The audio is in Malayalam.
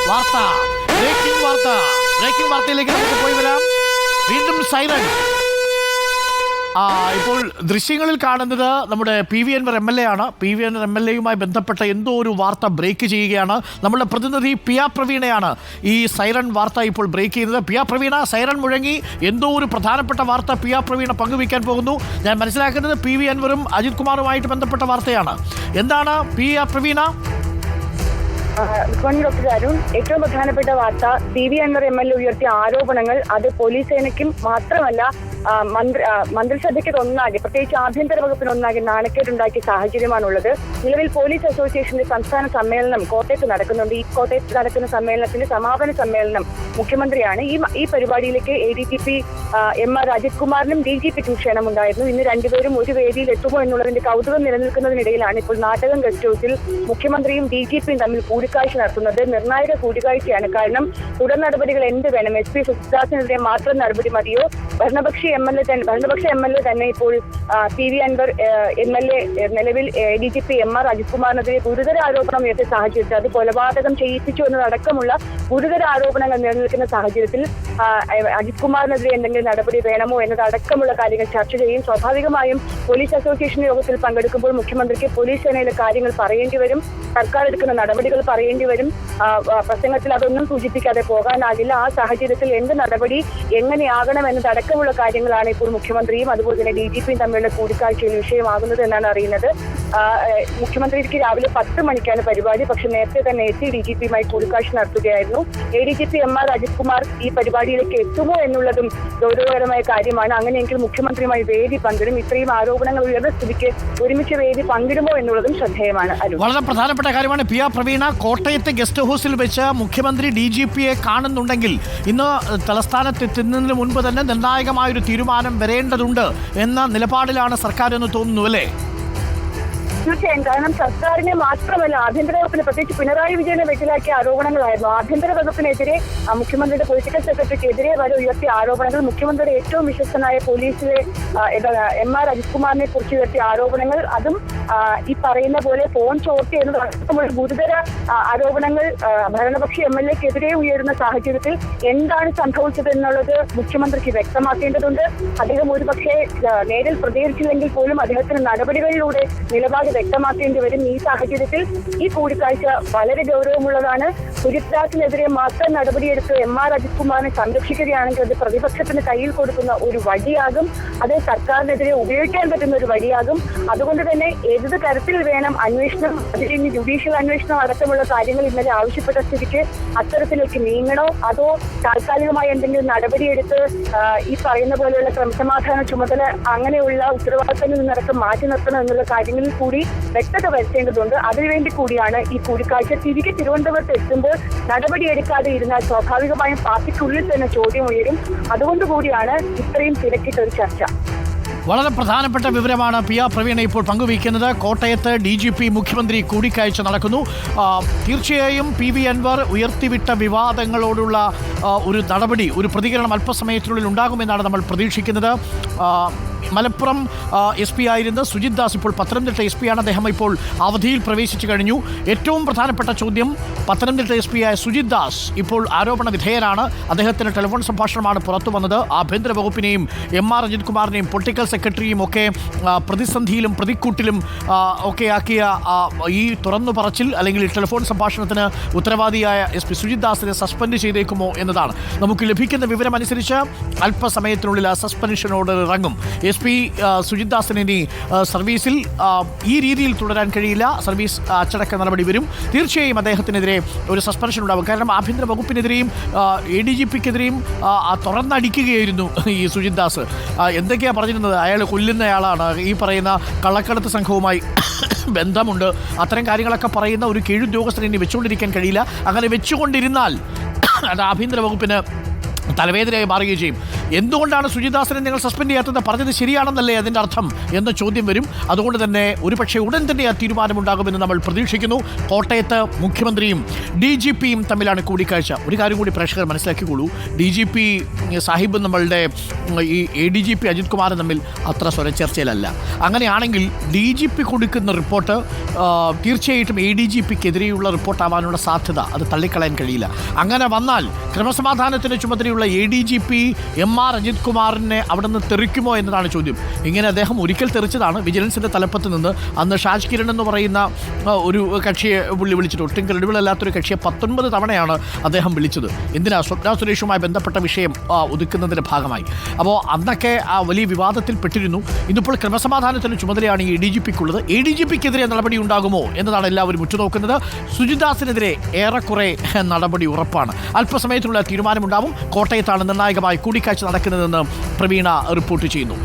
വാർത്ത, ബ്രേക്കിംഗ് വാർത്തയിലേക്ക് നമുക്ക് പോയി വരാം. വീണ്ടും സൈറൺ. ഇപ്പോൾ ദൃശ്യങ്ങളിൽ കാണുന്നത് നമ്മുടെ PV അൻവർ MLA ആണ്. PV അൻവർ MLAയുമായി ബന്ധപ്പെട്ട എന്തോ ഒരു വാർത്ത ബ്രേക്ക് ചെയ്യുകയാണ്. നമ്മുടെ പ്രതിനിധി പിയ പ്രവീണയാണ് ഈ സൈറൺ വാർത്ത ഇപ്പോൾ ബ്രേക്ക് ചെയ്യുന്നത്. പിയ പ്രവീണ, സൈറൺ മുഴങ്ങി, എന്തോ ഒരു പ്രധാനപ്പെട്ട വാർത്ത പിയ പ്രവീണ പങ്കുവയ്ക്കാൻ പോകുന്നു. ഞാൻ മനസ്സിലാക്കുന്നത് PV അൻവറും അജിത് കുമാറുമായിട്ട് ബന്ധപ്പെട്ട വാർത്തയാണ്. എന്താണ് പിയ പ്രവീണ? ഡോക്ടർ അരുൺ, ഏറ്റവും പ്രധാനപ്പെട്ട വാർത്ത PV അൻവർ MLA ഉയർത്തിയ ആരോപണങ്ങൾ അത് പോലീസ് സേനയ്ക്കും മാത്രമല്ല മന്ത്രിസഭയ്ക്ക് ഒന്നാകെ, പ്രത്യേകിച്ച് ആഭ്യന്തര വകുപ്പിന് ഒന്നാകെ നാണക്കേടുണ്ടാക്കിയ സാഹചര്യമാണുള്ളത്. നിലവിൽ പോലീസ് അസോസിയേഷന്റെ സംസ്ഥാന സമ്മേളനം കോട്ടയത്ത് നടക്കുന്നുണ്ട്. ഈ കോട്ടയത്ത് നടക്കുന്ന സമ്മേളനത്തിന്റെ സമാപന സമ്മേളനം മുഖ്യമന്ത്രിയാണ്. ഈ പരിപാടിയിലേക്ക് ADGP MR അജിത് കുമാറിനും DGPക്കും ക്ഷണമുണ്ടായിരുന്നു. ഇന്ന് രണ്ടുപേരും ഒരു വേദിയിൽ എത്തുമോ എന്നുള്ളതിന്റെ കൗതുകം നിലനിൽക്കുന്നതിനിടയിലാണ് ഇപ്പോൾ നാട്ടകം ഗസ്റ്റ് ഹൗസിൽ മുഖ്യമന്ത്രിയും DGPയും തമ്മിൽ കൂടിക്കാഴ്ച നടത്തുന്നത്. നിർണായക കൂടിക്കാഴ്ചയാണ്. കാരണം തുടർ നടപടികൾ എന്ത് വേണം? SP സുജിദാസിനെതിരെ മാത്രം നടപടി മതിയോ? ഭരണപക്ഷ MLA തന്നെ ഇപ്പോൾ PV അൻവർ MLA നിലവിൽ ADGP MR അജിത് കുമാറിനെതിരെ ഗുരുതര ആരോപണം ഉയർത്തിയ സാഹചര്യത്തിൽ, അത് കൊലപാതകം ചെയ്യിപ്പിച്ചു എന്നതടക്കമുള്ള ഗുരുതര ആരോപണങ്ങൾ നിലനിൽക്കുന്ന സാഹചര്യത്തിൽ അജിത് കുമാറിനെതിരെ എന്തെങ്കിലും നടപടി വേണമോ എന്നതടക്കമുള്ള കാര്യങ്ങൾ ചർച്ച ചെയ്യും. സ്വാഭാവികമായും പോലീസ് അസോസിയേഷൻ യോഗത്തിൽ പങ്കെടുക്കുമ്പോൾ മുഖ്യമന്ത്രിക്ക് പോലീസ് സേനയിലെ കാര്യങ്ങൾ പറയേണ്ടി വരും, സർക്കാർ എടുക്കുന്ന നടപടികൾ പറയേണ്ടി വരും. പ്രസംഗത്തിൽ അതൊന്നും സൂചിപ്പിക്കാതെ പോകാനാകില്ല. ആ സാഹചര്യത്തിൽ എന്ത് നടപടി എങ്ങനെയാകണം എന്നതടക്കമുള്ള കാര്യങ്ങളാണ് ഇപ്പോൾ മുഖ്യമന്ത്രിയും അതുപോലെ തന്നെ DGPയും തമ്മിലുള്ള കൂടിക്കാഴ്ചയിൽ വിഷയമാകുന്നത് എന്നാണ് അറിയുന്നത്. മുഖ്യമന്ത്രിക്ക് രാവിലെ 10 മണിക്കാണ് പരിപാടി. പക്ഷെ നേരത്തെ തന്നെ എത്തി DGPയുമായി കൂടിക്കാഴ്ച നടത്തുകയായിരുന്നു. ADGP MR അജിത് കുമാർ ഈ പരിപാടിയിലേക്ക് എത്തുമോ എന്നുള്ളതും ഗൗരവകരമായ കാര്യമാണ്. അങ്ങനെയെങ്കിൽ മുഖ്യമന്ത്രിയുമായി വേദി പങ്കിടും. ഇത്രയും ആരോപണങ്ങൾ ഉയർന്ന സ്ഥിതിക്ക് ഒരുമിച്ച് വേദി പങ്കിടുമോ എന്നുള്ളതും ശ്രദ്ധേയമാണ്. വളരെ പ്രധാനപ്പെട്ട കാര്യമാണ്. പിയ പ്രവീണ, കോട്ടയത്തെ ഗസ്റ്റ് ഹൗസിൽ വെച്ച് മുഖ്യമന്ത്രി DGPയെ കാണുന്നുണ്ടെങ്കിൽ ഇന്ന് തലസ്ഥാനത്ത് എത്തുന്നതിന് മുൻപ് തന്നെ നിർണായകമായൊരു തീരുമാനം വരേണ്ടതുണ്ട് എന്ന നിലപാടിലാണ് സർക്കാർ എന്ന് തോന്നുന്നു, അല്ലേ? തീർച്ചയായും. കാരണം സർക്കാരിനെ മാത്രമല്ല, ആഭ്യന്തര വകുപ്പിന്, പ്രത്യേകിച്ച് പിണറായി വിജയനെ വെട്ടിലാക്കിയ ആരോപണങ്ങളായിരുന്നു. ആഭ്യന്തര വകുപ്പിനെതിരെ, മുഖ്യമന്ത്രിയുടെ പൊളിറ്റിക്കൽ സെക്രട്ടറിക്കെതിരെ വരെ ഉയർത്തിയ ആരോപണങ്ങൾ, മുഖ്യമന്ത്രിയുടെ ഏറ്റവും വിശ്വസ്തനായ പോലീസിലെ MR അജിത് കുമാറിനെ കുറിച്ച് ഉയർത്തിയ ആരോപണങ്ങൾ, അതും ഈ പറയുന്ന പോലെ ഫോൺ ചോർത്തി എന്നതടക്കമുള്ള ഗുരുതര ആരോപണങ്ങൾ ഭരണപക്ഷ MLAക്കെതിരെ ഉയരുന്ന സാഹചര്യത്തിൽ എന്താണ് സംഭവിച്ചത് എന്നുള്ളത് മുഖ്യമന്ത്രിക്ക് വ്യക്തമാക്കേണ്ടതുണ്ട്. അദ്ദേഹം ഒരുപക്ഷെ നേരിൽ പ്രതികരിച്ചില്ലെങ്കിൽ പോലും അദ്ദേഹത്തിന് നടപടികളിലൂടെ നിലപാട് വ്യക്തമാക്കേണ്ടി വരും. ഈ സാഹചര്യത്തിൽ ഈ കൂടിക്കാഴ്ച വളരെ ഗൗരവമുള്ളതാണ്. സുജിത്ദാസിനെതിരെ മാത്രം നടപടിയെടുത്ത് MR അജിത് കുമാറിനെ സംരക്ഷിക്കുകയാണെങ്കിൽ അത് പ്രതിപക്ഷത്തിന് കയ്യിൽ കൊടുക്കുന്ന ഒരു വഴിയാകും. അത് സർക്കാരിനെതിരെ ഉപയോഗിക്കാൻ പറ്റുന്ന ഒരു വഴിയാകും. അതുകൊണ്ട് തന്നെ ഏത് തരത്തിൽ വേണം അന്വേഷണം, അതിന് ജുഡീഷ്യൽ അന്വേഷണം അടക്കമുള്ള കാര്യങ്ങൾ ഇന്നലെ ആവശ്യപ്പെട്ട സ്ഥിതിക്ക് അത്തരത്തിലേക്ക് നീങ്ങണോ, അതോ താൽക്കാലികമായി എന്തെങ്കിലും നടപടിയെടുത്ത് ഈ പറയുന്ന പോലെയുള്ള ക്രമസമാധാന ചുമതല അങ്ങനെയുള്ള ഉത്തരവാദിത്തങ്ങളിൽ നിന്നടക്കം മാറ്റി നിർത്തണം എന്നുള്ള കാര്യങ്ങളിൽ കൂടി വ്യക്തത വരുത്തേണ്ടതുണ്ട്. അതിനുവേണ്ടി കൂടിയാണ് ഈ കൂടിക്കാഴ്ച. തിരികെ തിരുവനന്തപുരത്ത് എത്തുമ്പോൾ നടപടിയെടുക്കാതെ ഇരുന്നാൽ സ്വാഭാവികമായും പാർട്ടിക്കുള്ളിൽ തന്നെ ചോദ്യം ഉയരും. അതുകൊണ്ടുകൂടിയാണ് ഇത്രയും തിരക്കിട്ട ഒരു ചർച്ച. വളരെ പ്രധാനപ്പെട്ട വിവരമാണ് പിയ പ്രവീണ ഇപ്പോൾ പങ്കുവയ്ക്കുന്നത്. കോട്ടയത്ത് DGP മുഖ്യമന്ത്രി കൂടിക്കാഴ്ച നടക്കുന്നു. തീർച്ചയായും PV അൻവർ ഉയർത്തിവിട്ട വിവാദങ്ങളോടുള്ള ഒരു നടപടി, ഒരു പ്രതികരണം അല്പസമയത്തിനുള്ളിൽ ഉണ്ടാകുമെന്നാണ് നമ്മൾ പ്രതീക്ഷിക്കുന്നത്. മലപ്പുറം SP ആയിരുന്ന സുജിത് ദാസ് ഇപ്പോൾ പത്തനംതിട്ട SP ആണ്. അദ്ദേഹം ഇപ്പോൾ അവധിയിൽ പ്രവേശിച്ചു കഴിഞ്ഞു. ഏറ്റവും പ്രധാനപ്പെട്ട ചോദ്യം, പത്തനംതിട്ട SP ആയ സുജിത് ദാസ് ഇപ്പോൾ ആരോപണ വിധേയനാണ്. അദ്ദേഹത്തിന് ടെലിഫോൺ സംഭാഷണമാണ് പുറത്തു വന്നത്. ആഭ്യന്തര വകുപ്പിനെയും MR അജിത് കുമാറിനെയും പൊളിറ്റിക്കൽ സെക്രട്ടറിയും ഒക്കെ പ്രതിസന്ധിയിലും പ്രതിക്കൂട്ടിലും ഒക്കെ ആക്കിയ ഈ തുറന്നു പറച്ചിൽ അല്ലെങ്കിൽ ടെലിഫോൺ സംഭാഷണത്തിന് ഉത്തരവാദിയായ SP സുജിത് ദാസിനെ സസ്പെൻഡ് ചെയ്തേക്കുമോ എന്നതാണ്. നമുക്ക് ലഭിക്കുന്ന വിവരമനുസരിച്ച് അല്പസമയത്തിനുള്ളിൽ ആ സസ്പെൻഷൻ ഓർഡർ ഇറങ്ങും. SP സുജിത് ദാസിന് ഇനി സർവീസിൽ ഈ രീതിയിൽ തുടരാൻ കഴിയില്ല. സർവീസ് അച്ചടക്ക നടപടി വരും. തീർച്ചയായും അദ്ദേഹത്തിനെതിരെ ഒരു സസ്പെൻഷൻ ഉണ്ടാകും. കാരണം ആഭ്യന്തര വകുപ്പിനെതിരെയും ADGPക്കെതിരെയും തുറന്നടിക്കുകയായിരുന്നു ഈ സുജിത് ദാസ്. എന്തൊക്കെയാണ് പറഞ്ഞിരുന്നത്? അയാൾ കൊല്ലുന്നയാളാണ്, ഈ പറയുന്ന കള്ളക്കടത്ത് സംഘവുമായി ബന്ധമുണ്ട്, അത്തരം കാര്യങ്ങളൊക്കെ പറയുന്ന ഒരു കീഴുദ്യോഗസ്ഥനെ ഇനി വെച്ചുകൊണ്ടിരിക്കാൻ കഴിയില്ല. അങ്ങനെ വെച്ചുകൊണ്ടിരുന്നാൽ അത് ആഭ്യന്തര വകുപ്പിന് തലവേദനയായി മാറുകയും ചെയ്യും. എന്തുകൊണ്ടാണ് സുജിദാസിനെ നിങ്ങൾ സസ്പെൻഡ് ചെയ്യാത്തത്? പറഞ്ഞത് ശരിയാണെന്നല്ലേ അതിൻ്റെ അർത്ഥം എന്ന ചോദ്യം വരും. അതുകൊണ്ട് തന്നെ ഒരുപക്ഷെ ഉടൻ തന്നെ ആ തീരുമാനമുണ്ടാകുമെന്ന് നമ്മൾ പ്രതീക്ഷിക്കുന്നു. കോട്ടയത്ത് മുഖ്യമന്ത്രിയും DGPയും തമ്മിലാണ് കൂടിക്കാഴ്ച. ഒരു കാര്യം കൂടി പ്രേക്ഷകർ മനസ്സിലാക്കിക്കോളൂ, DGP സാഹിബും നമ്മളുടെ ഈ ADGP അജിത് കുമാറും തമ്മിൽ അത്ര സ്വരച്ചേർച്ചയിലല്ല. അങ്ങനെയാണെങ്കിൽ DGP കൊടുക്കുന്ന റിപ്പോർട്ട് തീർച്ചയായിട്ടും ADGPക്കെതിരെയുള്ള റിപ്പോർട്ടാവാനുള്ള സാധ്യത അത് തള്ളിക്കളയാൻ കഴിയില്ല. അങ്ങനെ വന്നാൽ ക്രമസമാധാനത്തിന് ചുമതലയുള്ള ADGP MR അജിത് കുമാറിനെ അവിടെ നിന്ന് തെറിക്കുമോ എന്നതാണ് ചോദ്യം. ഇങ്ങനെ അദ്ദേഹം ഒരിക്കൽ തെറിച്ചതാണ് വിജിലൻസിൻ്റെ തലപ്പത്ത് നിന്ന്. അന്ന് ഷാജ് കിരൺ എന്ന് പറയുന്ന ഒരു കക്ഷിയെ വിളിച്ചിട്ട്, ഒട്ടും ക്രെഡിബിൾ അല്ലാത്തൊരു കക്ഷിയെ 19 തവണയാണ് അദ്ദേഹം വിളിച്ചത്. എന്തിനാ? സ്വപ്ന സുരേഷുമായി ബന്ധപ്പെട്ട വിഷയം ഒതുക്കുന്നതിൻ്റെ ഭാഗമായി. അപ്പോൾ അന്നൊക്കെ ആ വലിയ വിവാദത്തിൽ പെട്ടിരുന്നു. ഇന്നിപ്പോൾ ക്രമസമാധാനത്തിന് ചുമതലയാണ് ഈ ADGPക്കുള്ളത്. ADGPക്കെതിരെ നടപടി ഉണ്ടാകുമോ എന്നതാണ് എല്ലാവരും ഉറ്റുനോക്കുന്നത്. സുജിദാസിനെതിരെ ഏറെക്കുറെ നടപടി ഉറപ്പാണ്. അല്പസമയത്തിനുള്ള തീരുമാനമുണ്ടാവും. കോട്ടയത്താണ് നിർണായകമായി കൂടിക്കാഴ്ച നടക്കുന്നതെന്ന് പ്രവീണ റിപ്പോർട്ട് ചെയ്യുന്നു.